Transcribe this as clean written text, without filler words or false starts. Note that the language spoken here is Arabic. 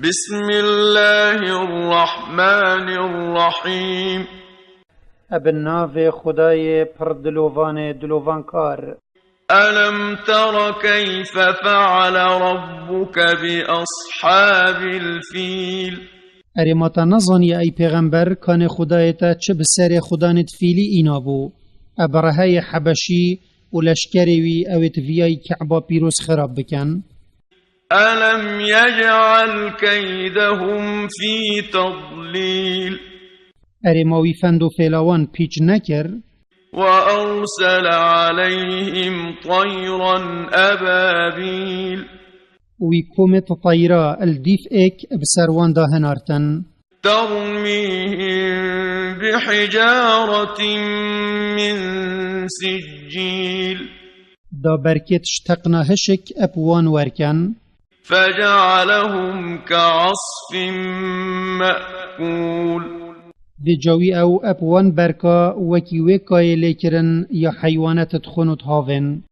بسم الله الرحمن الرحيم ابن خدای پر دلوان کار. ألم تر كيف فعل ربك بأصحاب الفيل ارماتا نظانی ای پیغمبر کان خدایتا چه بسر خدانت فیلی اینا بو ابرهای حبشی و لشکریوی اویت ویای کعبا پیروز خراب بکن. ألم يجعل كيدهم في تضليل ارماوی فند و فیلاوان پیچ نکر. وأرسل عليهم طيرا أبابيل وی کومت طیرا الدیف ایک بسروان دا هنارتن. ترميهم بحجارة من سجيل دا برکت شتقنا هشک اپوان ورکن. فجعلهم كعصف مأكول دی جاوی او اپوان برکا وکی وکای لیکرن یا حیوانات تخونت هاون.